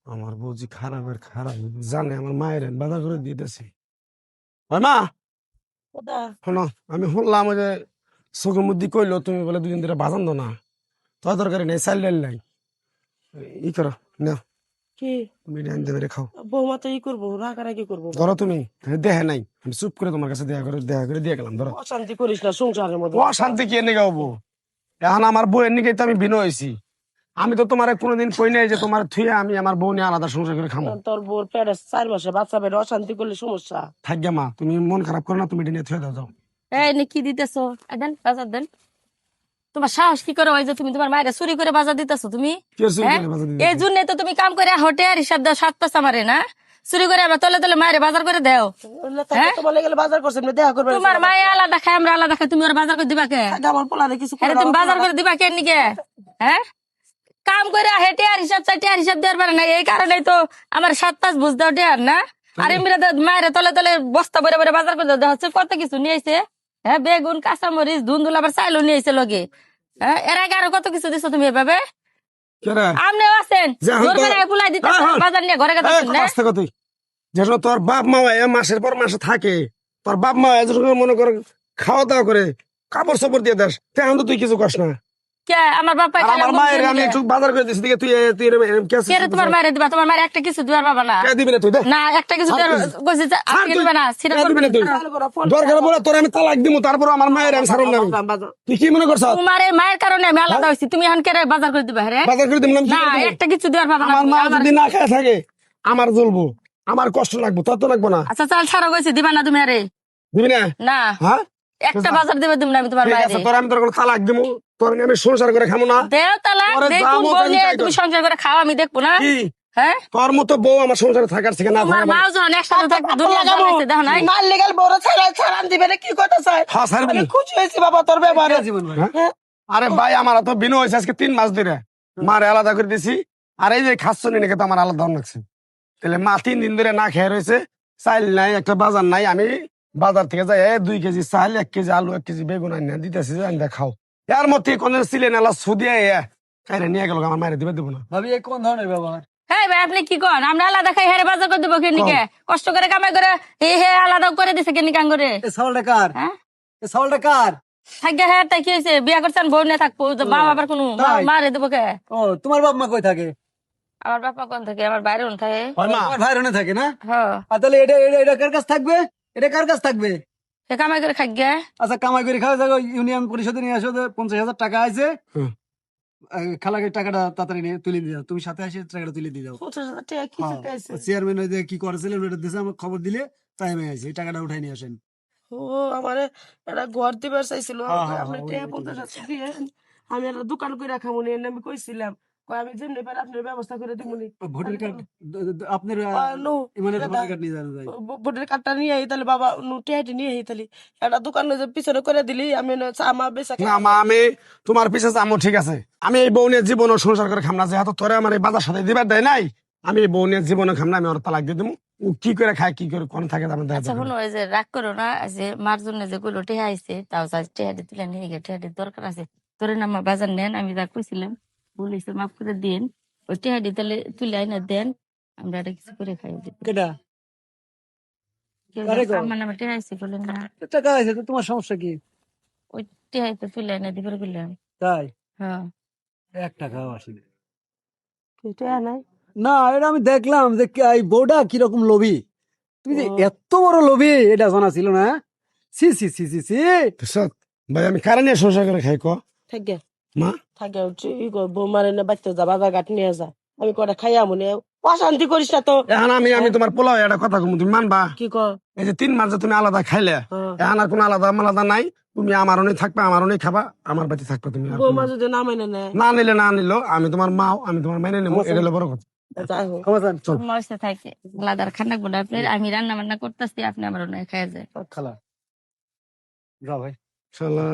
আমার বউজি খারাপের খারাপ জানে আমার মায়ের বাধা করে দিতেছি। ওই মা, কোথা শোনো, আমি শুনলাম ওই যে চোখের মধ্যে কইলো তুমি বলে দুদিন ধরে বাজান দো না, তোর দরকারি নেই, চাইল ডাইল নাই, ই করো না, কি তুমি আনতে মেরে খাও। বৌমা তো ই করবো, রাগারাগি করবো, ধরো তুমি, দেহে নাই, আমি চুপ করে তোমার কাছে দেখা করে দিয়ে গেলাম। ধরো, অশান্তি করিস না সংসারের মধ্যে। অশান্তি কে নিয়ে গাবো? এখন আমার বউয়ের নিকে তো আমি ভিন্ন হয়েছি। আমি তো তোমার কোনোদিন কই নাই যে তোমার থুয়ে আমি আমার বউ নিয়ে আলাদা সংসার করে খামো। তোর বোর পেটে 4 মাসে বাচ্চা পেটে অশান্তি করলে সমস্যা। থাকবে মা, তুমি মন খারাপ করো না, তুমি এটা নিয়ে থুয়ে দাও, যাও। এই নে কি দিতেছো? দেন বাজার দেন। তোমার সাহস কি করে হয় যে তুমি তোমার মায়েরা চুরি করে বাজার দিতেছো তুমি? কে চুরি হ্যাঁ, করে বাজার এই দিতেছে? জন্য তো তুমি কাম করে হোটে আর হিসাব দাও 7 পাঁচ আমারে না চুরি করে আবার তলে তলে মায়ের বাজার করে দেও। হ্যাঁ? তোমার লেগে বাজার করছে এমনি দেখা করবে। তোমার মায়ে আলাদা খায় আমরা আলাদা খাই, তুমি ওর বাজার করে দিবা কে? আমার পোলারে কিছু করে হ্যাঁ, না, তুমি আমার বাজার পোলারে- করে দিবা কে নিকে? হ্যাঁ, কাম করে হেঁটে আর হিসাব চাইতে আর হিসাব দেওয়ার পারে না, এই কারণেই তো আমার 7 পাঁচ বুঝ দাও আর না। আর এমনি মায়ের তলে তলে বস্তা ভরে ভরে বাজার করে দেওয়া হচ্ছে, কত কিছু নিয়ে আইছে। হ্যাঁ, বেগুন কাঁচামরিচ ধুন্দুল আবার চাইলো নিয়ে আইছে লগে। হ্যাঁ, এর আগে আরো কত কিছু দিছো তুমি এভাবে। কে রে? আমনেও আছেন যে এখন জোর তো- করে বুলাই দিতে হ্যাঁ, হ্যাঁ। বাজার নিয়ে ঘরে এই, গেছেন কত না। আস্তে কতই। যেন তোর বাপ মা মাসের পর মাসে থাকে, তোর বাপ মা যখন মনে করে খাওয়া দাওয়া করে কাপড় চাপড় দিয়ে দেস, তেমন তো তুই কিছু কস না। কে আমার বাবা আর আমার মায়ের আমি একটু বাজার করে দিছি, দিকে তুই তুই এরম কে কে রে তোমার মায়ের দিবা? তোমার মায়ের একটা কিছু দিবার বাবা না। কে দিবি না তুই? দে না একটা কিছু দিবার কইছে যে ছাড় আপনি তুই। দিবা না, সেটা কে দিবি না তুই? দরকার বলে তোর আমি তালাক দিমু, তারপর আমার মায়ের আমি ছাড়ুন না। তুই কি মনে করছ? তোমার এই মায়ের কারণে আমি আলাদা হইছি, তুমি এখন কে রে বাজার করে দিবা? হ্যাঁ, বাজার করে দিলাম না একটা কিছু দিবার বাবা না আমার তুমি। মা আমার- যদি না খেয়ে থাকে আমার জ্বলবো, আমার কষ্ট লাগবো, তোর তো লাগবো না। আচ্ছা চাল ছাড়া কইছে দিবা না তুমি? আরে দিবি না? না, হ্যাঁ, একটা বাজার দিবে তুমি না, আমি তোমার ঠিক মায়ের আছে, তোর আমি তোর কোনো তালাক দিমু, তোর নিয়ে আমি সংসার করে খামো না। দেও তালাক পরে দেখুন দামও বলে চাই তুমি তোর। সংসার করে খাও, আমি দেখবো না। কি হ্যাঁ, তোর মতো বউ আমার সংসারে থাকার থেকে না তোমার থাকা মাও ভালো। যখন একসাথে থাকবে দুনিয়া জ্বালাইছে, দেখো নাই? মার লেগে বড় ছাড়ান দিবে না, কি কথা চাই? হ্যাঁ, ছাড়বি। আমি খুশি হয়েছি বাবা তোর ব্যবহারে। হ্যাঁ? আরে ভাই, আমার তো বিনয় হয়েছে আজকে 3 মাস ধরে, মারে আলাদা করে দিছি। আর এই যে খাচ্ছ নি নাকি তো আমার আলাদা লাগছে। তাহলে মা 3 দিন ধরে না খেয়ে রয়েছে, চাইল নাই, একটা বাজার নাই। আমি বাজার থেকে যাই 2 কেজি চাল, 1 কেজি আলু, 1 কেজি বেগুন আনিয়ে দিতেছি, আনিয়ে খাও। এর মধ্যে কোন ছিলেন এলা সুদিয়ে খাইরে নিয়ে গেল, আমার মায়ের দিবে দিব না। ভাবি এই কোন ধরনের ব্যবহার? হ্যাঁ ভাই, আপনি কি করেন? আমরা আলাদা খাই, হেরে বাজার করে দেবো কেনিকে? কষ্ট করে কামাই করে হে আলাদা করে দিছে কেনি কান করে? এ চাউলটা কার? হ্যাঁ, এ চাউলটা কার? থাকে হ্যাঁ, তাই কি হয়েছে? বিয়া করছেন বউ নিয়ে থাকবো, তো মা বাবার কোনো তাই? মারে দেবো কে? ও তোমার বাপ মা কই থাকে? আমার বাপা কোন থাকে? আমার বাইরে থাকে। হয় মা, তোমার ভাই রনে থাকে না? হ্যাঁ, আর তাহলে এটা এটা এটা কার কাছ থাকবে? এটা কার কাছ থাকবে? সে কামাই করে খাই গে। আচ্ছা কামাই করে খাওয়া যাবে, ইউনিয়ন পরিষদে নিয়ে আসো, 50,000 টাকা আছে। হুম। খালাকে টাকাটা তাড়াতাড়ি নিয়ে তুলে দিয়ে দাও, তুমি সাথে এসে টাকাটা তুলে দিয়ে দাও। 50,000 টাকা কি চাইছে? চেয়ারম্যান ওই যে কি করেছিলেন ওটা দিয়েছে, আমাকে খবর দিলে তাই আমি আছি, এই টাকাটা উঠাই নিয়ে আসেন। ও আমারে একটা ঘর দিবার চাইছিল, হ্যাঁ, হ্যাঁ, আপনি হ্যাঁ, টাকা ওই 50,000 দিয়েন, আমি একটা দোকান করে রাখাবো নি, এর আমি কইছিলাম, কই আমি যেমনি পারি আপনার ব্যবস্থা করে দিব নি। ভোটার কার্ড আপনার নো, ইমানের এটা- ভোটার কার্ড নিয়ে যান যায়। ভোটের কার্ডটা নিয়ে আই, তাহলে বাবা টেহাটি নিয়ে আই, তাহলে একটা দোকান যে পিছনে করে দিলি আমি আমার বেচা না মা, আমি তোমার পিছে যাবো, ঠিক আছে। আমি এই বউ নিয়ে জীবনও সংসার করে খাম না, যেহেতু তোরে আমার এই বাজার সাথে দিবার দেয় নাই। আমি এই বউ নিয়ে জীবনে খাম না, আমি ওর তালাক দিয়ে দেবো। ও কি করে খায়, কি করে কোন থাকে আমার দেখা আচ্ছা দরকার শুনো, নেই। ওই যে রাগ করো না, এই যে মার জন্য যে গুলো টেহা আইছে, তাও টেহাটি তুলে নিয়ে গে, টেহাটির দরকার আছে। তোরে না আমার বাজার নেন, আমি যা কইছিলাম বলেছে মাফ করে দিন। ওই টেহাটি তাহলে তুলে আইনা দেন, আমরা এটা কিছু করে খাই দিই। কেটা কেউ আরে গো। আমার নামে টেহা আইছে বলেন না, টাকা আছে তো, তোমার সমস্যা কি? ওই টেহাই তো তুলে আইনা দিবার বললাম। তাই হ্যাঁ, 1 টাকাও আসেনি। টেহা নাই। না এটা আমি দেখলাম যে এই বউটা কিরকম লোভী। তুমি যে ও। এত বড় লোভী এটা জানা ছিল না। সি সি সি সি সি। তো সৎ, ভাই আমি কারে নিয়ে সংসার করে খাই ক থাকে মা? থাকে বৌমারে না বাচ্চা যা বাজার ঘাট নিয়ে যা, আমি কটা খাইয়া মনে অশান্তি করিস না তো। এখন আমি তোমার পোলাও একটা কথা কম, তুমি মানবা? কি ক? এই যে 3 মাস যে তুমি আলাদা খাইলে, হ্যাঁ। এখন আর কোনো আলাদা আলাদা নাই। তুমি আমার অনেক থাকবা, আমার অনেক খাবা, আমার বাড়ি থাকবা তুমি। আর বৌমা কোনো- যদি না মেনে নেয়, না নিলে না নিলো, আমি তোমার মাও, আমি তোমার মেনে নেবো, এটা হলো বড় কথা। যাই হোক। ক্ষমতান চল। মস্ত থাকে আলাদা খানা গুলো আপনার, আমি রান্না বান্না করতেছি, আপনি আমার অনেক খাই যায়। খালা যাও ভাই। শালা